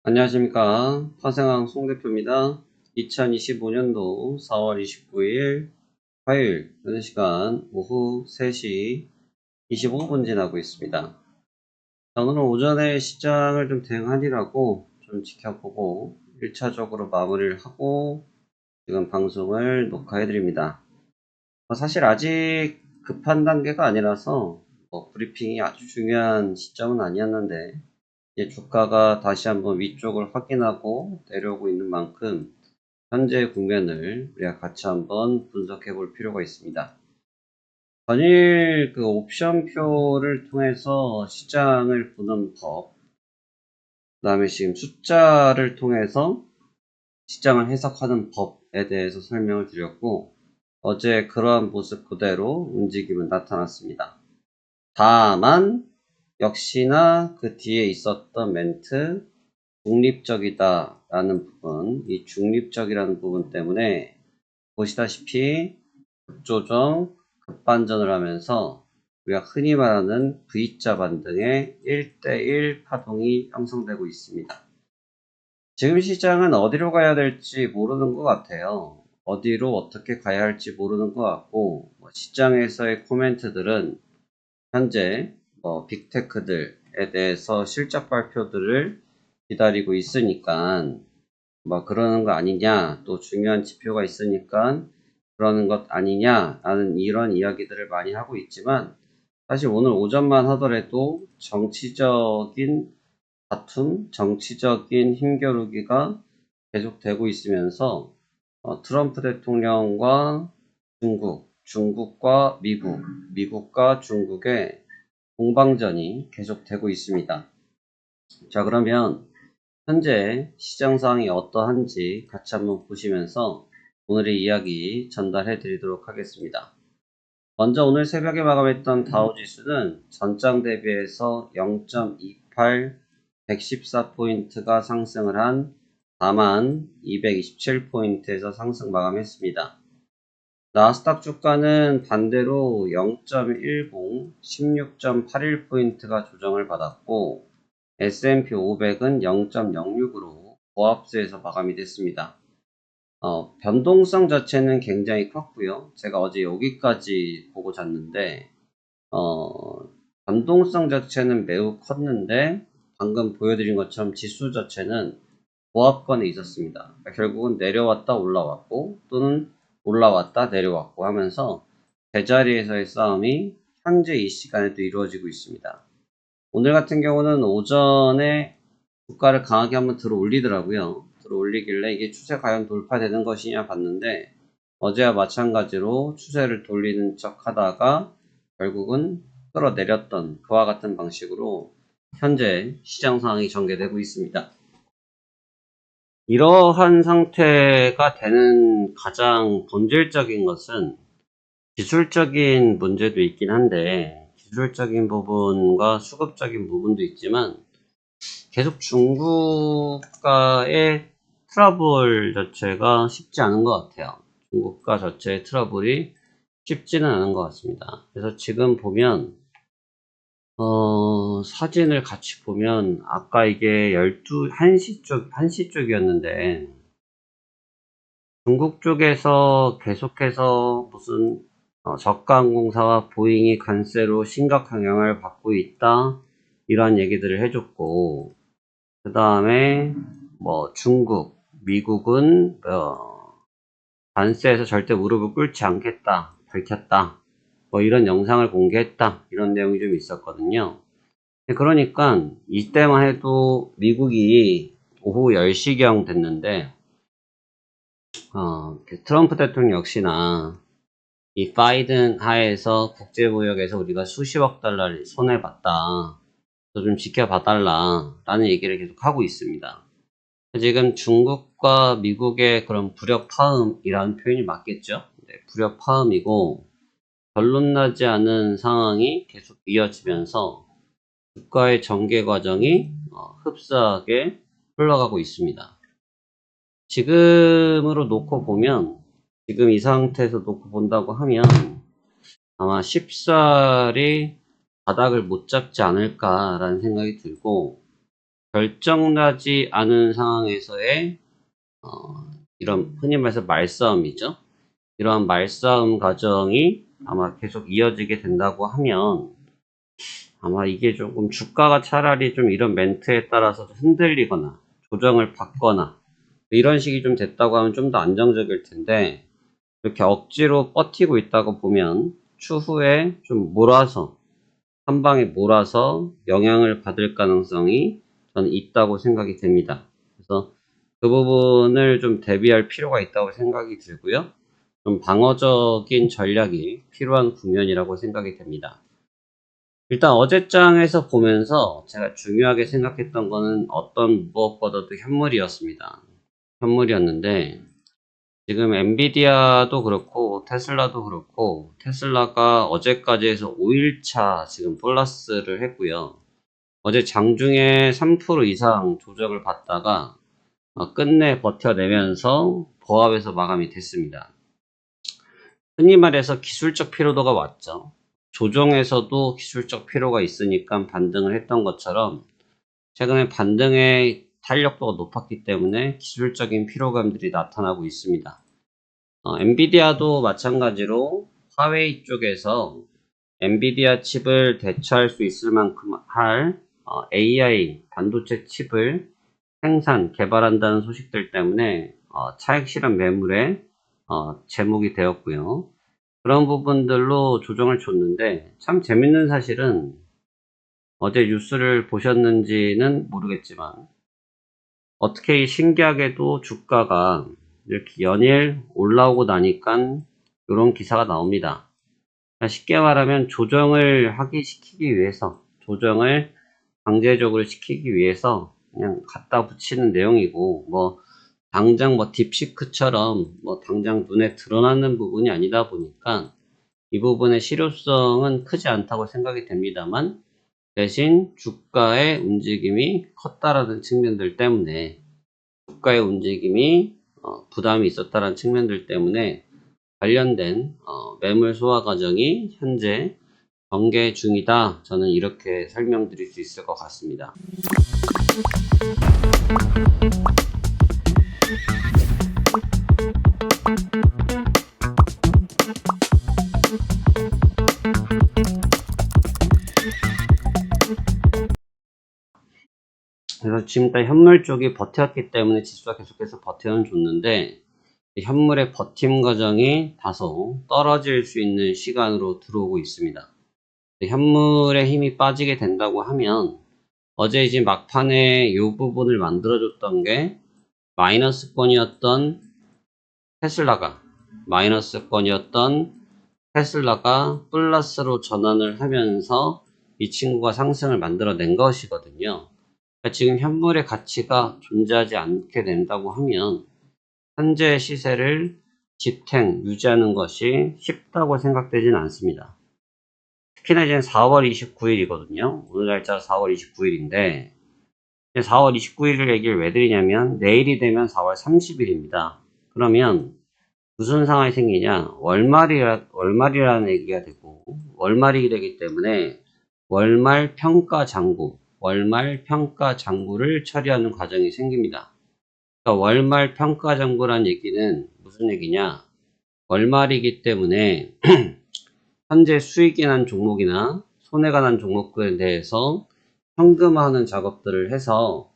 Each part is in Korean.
안녕하십니까. 화생왕 송 대표입니다. 2025년도 4월 29일 화요일 현재 시간 오후 3시 25분 지나고 있습니다. 자, 오늘은 오전에 시장을 좀 대응하느라고 좀 지켜보고 1차적으로 마무리를 하고 지금 방송을 녹화해 드립니다. 사실 아직 급한 단계가 아니라서 브리핑이 아주 중요한 시점은 아니었는데 이제 주가가 다시 한번 위쪽을 확인하고 내려오고 있는 만큼 현재 국면을 우리가 같이 한번 분석해 볼 필요가 있습니다. 전일 그 옵션표를 통해서 시장을 보는 법, 그 다음에 지금 숫자를 통해서 시장을 해석하는 법에 대해서 설명을 드렸고, 어제 그러한 모습 그대로 움직임은 나타났습니다. 다만 역시나 그 뒤에 있었던 멘트, 중립적이다 라는 부분, 이 중립적이라는 부분 때문에 보시다시피 급조정, 급반전을 하면서 우리가 흔히 말하는 V자 반등의 1대1 파동이 형성되고 있습니다. 지금 시장은 어디로 가야 될지 모르는 것 같아요. 어디로 어떻게 가야 할지 모르는 것 같고, 시장에서의 코멘트들은 현재 빅테크들에 대해서 실적 발표들을 기다리고 있으니까 그러는 거 아니냐, 또 중요한 지표가 있으니까 그러는 것 아니냐 라는 이런 이야기들을 많이 하고 있지만, 사실 오늘 오전만 하더라도 정치적인 다툼, 정치적인 힘겨루기가 계속되고 있으면서 트럼프 대통령과 중국과 미국과 중국의 공방전이 계속되고 있습니다. 자, 그러면 현재 시장 상황이 어떠한지 같이 한번 보시면서 오늘의 이야기 전달해 드리도록 하겠습니다. 먼저 오늘 새벽에 마감했던 다우지수는 전장 대비해서 0.28 114포인트가 상승을 한 42,227포인트에서 상승 마감했습니다. 나스닥 주가는 반대로 0.10 16.81포인트가 조정을 받았고, S&P 500은 0.06으로 고압수에서 마감이 됐습니다. 변동성 자체는 굉장히 컸고요. 제가 어제 여기까지 보고 잤는데 변동성 자체는 매우 컸는데 방금 보여드린 것처럼 지수 자체는 고압권에 있었습니다. 그러니까 결국은 내려왔다 올라왔고 또는 올라왔다 내려왔고 하면서 제자리에서의 싸움이 현재 이 시간에도 이루어지고 있습니다. 오늘 같은 경우는 오전에 주가를 강하게 한번 들어 올리더라고요. 들어 올리길래 이게 추세 과연 돌파되는 것이냐 봤는데, 어제와 마찬가지로 추세를 돌리는 척 하다가 결국은 끌어내렸던 그와 같은 방식으로 현재 시장 상황이 전개되고 있습니다. 이러한 상태가 되는 가장 본질적인 것은 기술적인 문제도 있긴 한데, 기술적인 부분과 수급적인 부분도 있지만 계속 중국과의 트러블 자체가 쉽지 않은 것 같아요. 중국과 자체의 트러블이 쉽지는 않은 것 같습니다. 그래서 지금 보면 사진을 같이 보면 아까 이게 1시 쪽이었는데 중국 쪽에서 계속해서 무슨 저가항공사와 보잉이 관세로 심각한 영향을 받고 있다, 이런 얘기들을 해줬고, 그 다음에 중국, 미국은 관세에서 절대 무릎을 꿇지 않겠다 밝혔다, 이런 영상을 공개했다, 이런 내용이 좀 있었거든요. 그러니까 이때만 해도 미국이 오후 10시경 됐는데 트럼프 대통령 역시나 이 바이든 하에서 국제무역에서 우리가 수십억 달러를 손해봤다, 좀 지켜봐달라 라는 얘기를 계속 하고 있습니다. 지금 중국과 미국의 그런 불협화음이라는 표현이 맞겠죠? 네, 불협화음이고 결론 나지 않은 상황이 계속 이어지면서 국가의 전개 과정이 흡사하게 흘러가고 있습니다. 지금으로 놓고 보면, 지금 이 상태에서 놓고 본다고 하면 아마 쉽사리 바닥을 못 잡지 않을까라는 생각이 들고, 결정나지 않은 상황에서의 이런 흔히 말해서 말싸움이죠. 이러한 말싸움 과정이 아마 계속 이어지게 된다고 하면 아마 이게 조금 주가가 차라리 좀 이런 멘트에 따라서 흔들리거나 조정을 받거나 이런 식이 좀 됐다고 하면 좀 더 안정적일 텐데 이렇게 억지로 버티고 있다고 보면 추후에 좀 몰아서 한 방에 몰아서 영향을 받을 가능성이 저는 있다고 생각이 됩니다. 그래서 그 부분을 좀 대비할 필요가 있다고 생각이 들고요. 좀 방어적인 전략이 필요한 국면이라고 생각이 됩니다. 일단 어제장에서 보면서 제가 중요하게 생각했던 거는 무엇보다도 현물이었습니다. 현물이었는데 지금 엔비디아도 그렇고 테슬라도 그렇고 테슬라가 어제까지 해서 5일차 지금 플러스를 했고요. 어제 장중에 3% 이상 조정을 받다가 끝내 버텨내면서 보합에서 마감이 됐습니다. 흔히 말해서 기술적 피로도가 왔죠. 조정에서도 기술적 피로가 있으니까 반등을 했던 것처럼 최근에 반등의 탄력도가 높았기 때문에 기술적인 피로감들이 나타나고 있습니다. 엔비디아도 마찬가지로 화웨이 쪽에서 엔비디아 칩을 대처할 수 있을 만큼 할 AI 반도체 칩을 생산, 개발한다는 소식들 때문에 차익 실현 매물에 제목이 되었고요. 그런 부분들로 조정을 줬는데 참 재밌는 사실은 어제 뉴스를 보셨는지는 모르겠지만 어떻게 신기하게도 주가가 이렇게 연일 올라오고 나니까 이런 기사가 나옵니다. 쉽게 말하면 조정을 시키기 위해서 조정을 강제적으로 시키기 위해서 그냥 갖다 붙이는 내용이고 당장 딥시크처럼 당장 눈에 드러나는 부분이 아니다 보니까 이 부분의 실효성은 크지 않다고 생각이 됩니다만 대신 주가의 움직임이 컸다라는 측면들 때문에 주가의 움직임이 부담이 있었다는 측면들 때문에 관련된 매물 소화 과정이 현재 전개 중이다. 저는 이렇게 설명드릴 수 있을 것 같습니다. 그래서 지금까지 현물 쪽이 버텼기 때문에 지수가 계속해서 버텨는 줬는데 현물의 버팀 과정이 다소 떨어질 수 있는 시간으로 들어오고 있습니다. 현물의 힘이 빠지게 된다고 하면 어제 이제 막판에 이 부분을 만들어줬던 게 마이너스권이었던 테슬라가 플러스로 전환을 하면서 이 친구가 상승을 만들어낸 것이거든요. 그러니까 지금 현물의 가치가 존재하지 않게 된다고 하면 현재 시세를 유지하는 것이 쉽다고 생각되지는 않습니다. 특히나 이제 4월 29일이거든요. 오늘 날짜가 4월 29일인데 4월 29일을 얘기를 왜 드리냐면 내일이 되면 4월 30일입니다. 그러면 무슨 상황이 생기냐? 월말이라는 얘기가 되고 월말이 되기 때문에 월말 평가 장부를 처리하는 과정이 생깁니다. 그러니까 월말 평가 장부란 얘기는 무슨 얘기냐? 월말이기 때문에 현재 수익이 난 종목이나 손해가 난 종목들에 대해서 현금화하는 작업들을 해서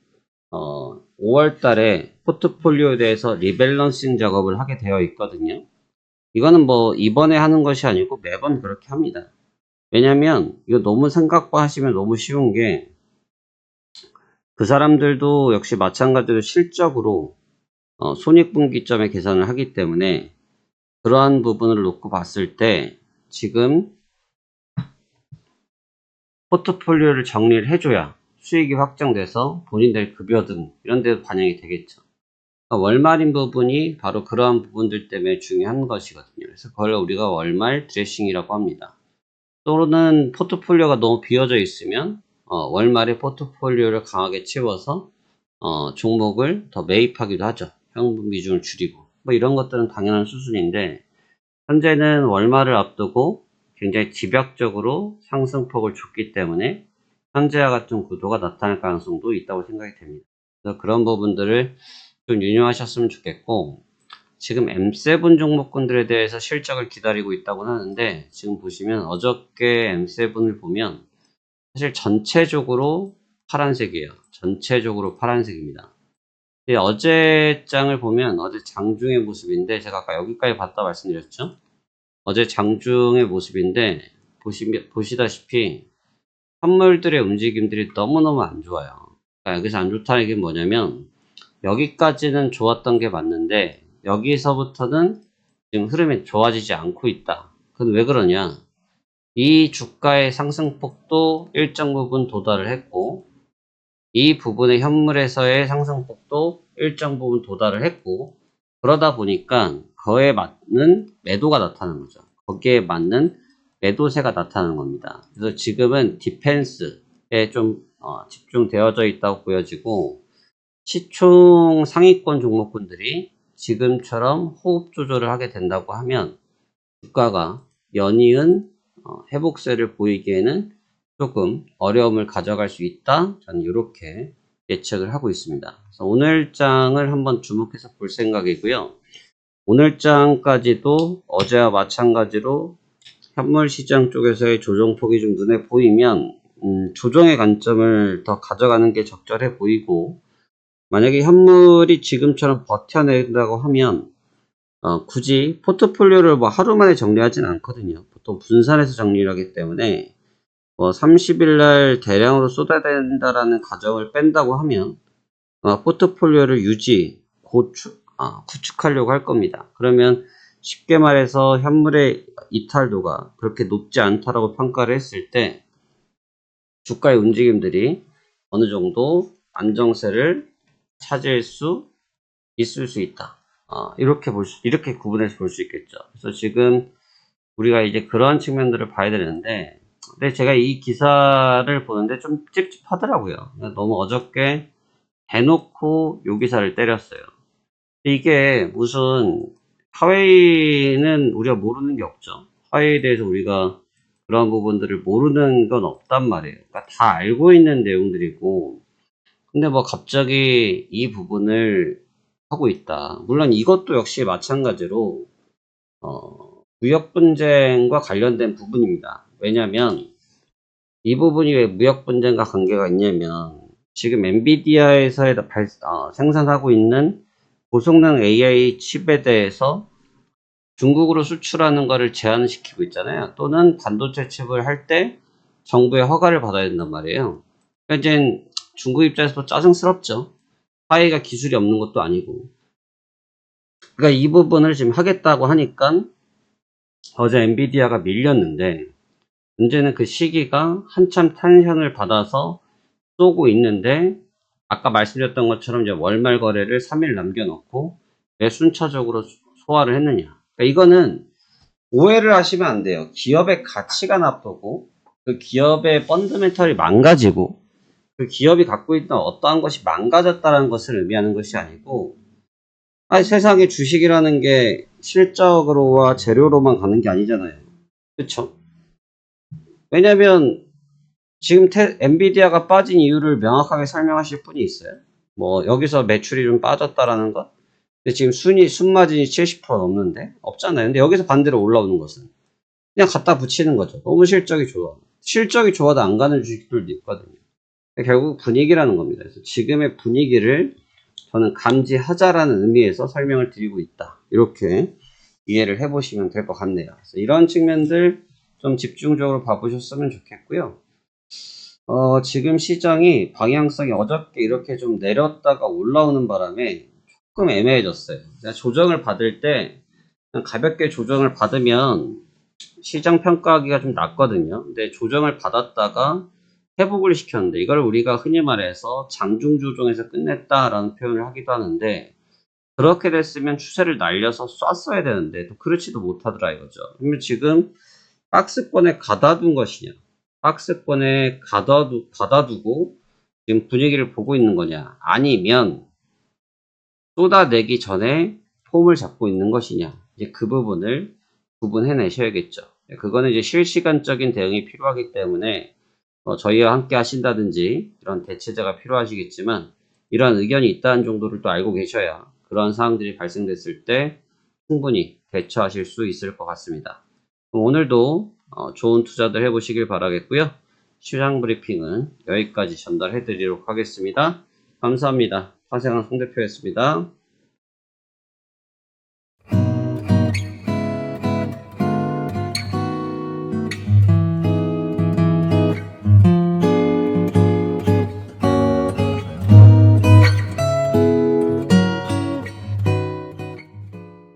5월 달에 포트폴리오에 대해서 리밸런싱 작업을 하게 되어 있거든요. 이거는 이번에 하는 것이 아니고 매번 그렇게 합니다. 왜냐면 이거 너무 생각하시면 너무 쉬운 게 그 사람들도 역시 마찬가지로 실적으로 손익분기점의 계산을 하기 때문에 그러한 부분을 놓고 봤을 때 지금 포트폴리오를 정리를 해줘야 수익이 확정돼서 본인들 급여 등 이런 데도 반영이 되겠죠. 그러니까 월말인 부분이 바로 그러한 부분들 때문에 중요한 것이거든요. 그래서 그걸 우리가 월말 드레싱이라고 합니다. 또는 포트폴리오가 너무 비어져 있으면 월말에 포트폴리오를 강하게 채워서 종목을 더 매입하기도 하죠. 현금 비중을 줄이고 이런 것들은 당연한 수순인데 현재는 월말을 앞두고 굉장히 집약적으로 상승폭을 줬기 때문에 현재와 같은 구도가 나타날 가능성도 있다고 생각이 됩니다. 그래서 그런 부분들을 좀 유념하셨으면 좋겠고, 지금 M7 종목군들에 대해서 실적을 기다리고 있다고 하는데, 지금 보시면 어저께 M7을 보면 사실 전체적으로 파란색이에요. 전체적으로 파란색입니다. 어제 장을 보면 어제 장중의 모습인데, 제가 아까 여기까지 봤다 말씀드렸죠. 어제 장중의 모습인데 보시다시피 선물들의 움직임들이 너무너무 안 좋아요. 그러니까 여기서 안 좋다는 게 뭐냐면, 여기까지는 좋았던 게 맞는데 여기서부터는 지금 흐름이 좋아지지 않고 있다. 그건 왜 그러냐? 이 주가의 상승폭도 일정 부분 도달을 했고, 이 부분의 현물에서의 상승폭도 일정 부분 도달을 했고, 그러다 보니까 그에 맞는 매도가 나타나는 거죠. 거기에 맞는 매도세가 나타나는 겁니다. 그래서 지금은 디펜스에 좀 집중되어져 있다고 보여지고, 시총 상위권 종목군들이 지금처럼 호흡 조절을 하게 된다고 하면 주가가 연이은 회복세를 보이기에는 조금 어려움을 가져갈 수 있다. 저는 이렇게 예측을 하고 있습니다. 그래서 오늘 장을 한번 주목해서 볼 생각이고요. 오늘 장까지도 어제와 마찬가지로 현물 시장 쪽에서의 조정폭이 좀 눈에 보이면 조정의 관점을 더 가져가는 게 적절해 보이고, 만약에 현물이 지금처럼 버텨낸다고 하면 굳이 포트폴리오를 뭐 하루 만에 정리하진 않거든요. 보통 분산해서 정리를 하기 때문에 30일 날 대량으로 쏟아야 된다라는 가정을 뺀다고 하면 포트폴리오를 구축하려고 할 겁니다. 그러면 쉽게 말해서 현물의 이탈도가 그렇게 높지 않다라고 평가를 했을 때 주가의 움직임들이 어느 정도 안정세를 찾을 수 있을 수 있다. 이렇게 구분해서 볼 수 있겠죠. 그래서 지금 우리가 이제 그런 측면들을 봐야 되는데, 근데 제가 이 기사를 보는데 좀 찝찝하더라고요. 너무 어저께 대놓고 요 기사를 때렸어요. 이게 무슨 화웨이는 우리가 모르는 게 없죠. 화웨이에 대해서 우리가 그런 부분들을 모르는 건 없단 말이에요. 그러니까 다 알고 있는 내용들이고, 근데 뭐 갑자기 이 부분을 하고 있다. 물론 이것도 역시 마찬가지로 무역 분쟁과 관련된 부분입니다. 왜냐하면 이 부분이 왜 무역 분쟁과 관계가 있냐면, 지금 엔비디아에서 생산하고 있는 고성능 AI 칩에 대해서 중국으로 수출하는 것을 제한시키고 있잖아요. 또는 반도체 칩을 할 때 정부의 허가를 받아야 된단 말이에요. 그러니까 이제 중국 입장에서도 짜증스럽죠. 화웨이가 기술이 없는 것도 아니고. 그러니까 이 부분을 지금 하겠다고 하니까 어제 엔비디아가 밀렸는데, 문제는 그 시기가 한참 탄현을 받아서 쏘고 있는데, 아까 말씀드렸던 것처럼 이제 월말 거래를 3일 남겨놓고 왜 순차적으로 소화를 했느냐. 그러니까 이거는 오해를 하시면 안 돼요. 기업의 가치가 나쁘고 그 기업의 펀더멘털이 망가지고 그 기업이 갖고 있던 어떠한 것이 망가졌다는 것을 의미하는 것이 아니고, 세상에 주식이라는 게 실적으로와 재료로만 가는 게 아니잖아요. 그쵸? 왜냐면 지금 엔비디아가 빠진 이유를 명확하게 설명하실 분이 있어요? 뭐 여기서 매출이 좀 빠졌다라는 것? 근데 지금 순마진이 70% 넘는데 없잖아요. 근데 여기서 반대로 올라오는 것은 그냥 갖다 붙이는 거죠. 너무 실적이 좋아. 실적이 좋아도 안 가는 주식들도 있거든요. 결국 분위기라는 겁니다. 그래서 지금의 분위기를 저는 감지하자라는 의미에서 설명을 드리고 있다. 이렇게 이해를 해보시면 될 것 같네요. 그래서 이런 측면들 좀 집중적으로 봐보셨으면 좋겠고요. 지금 시장이 방향성이 어저께 이렇게 좀 내렸다가 올라오는 바람에 조금 애매해졌어요. 조정을 받을 때 그냥 가볍게 조정을 받으면 시장 평가하기가 좀 낫거든요. 근데 조정을 받았다가 회복을 시켰는데, 이걸 우리가 흔히 말해서 장중 조정에서 끝냈다라는 표현을 하기도 하는데, 그렇게 됐으면 추세를 날려서 쐈어야 되는데 또 그렇지도 못하더라 이거죠. 그러면 지금 박스권에 가다둔 것이냐, 박스권에 가다두고 지금 분위기를 보고 있는 거냐, 아니면 쏟아내기 전에 폼을 잡고 있는 것이냐, 이제 그 부분을 구분해내셔야겠죠. 그거는 이제 실시간적인 대응이 필요하기 때문에 저희와 함께 하신다든지 이런 대체자가 필요하시겠지만 이러한 의견이 있다는 정도를 또 알고 계셔야 그런 사항들이 발생됐을 때 충분히 대처하실 수 있을 것 같습니다. 그럼 오늘도 좋은 투자들 해보시길 바라겠고요. 시장 브리핑은 여기까지 전달해 드리도록 하겠습니다. 감사합니다. 화생한 송 대표였습니다.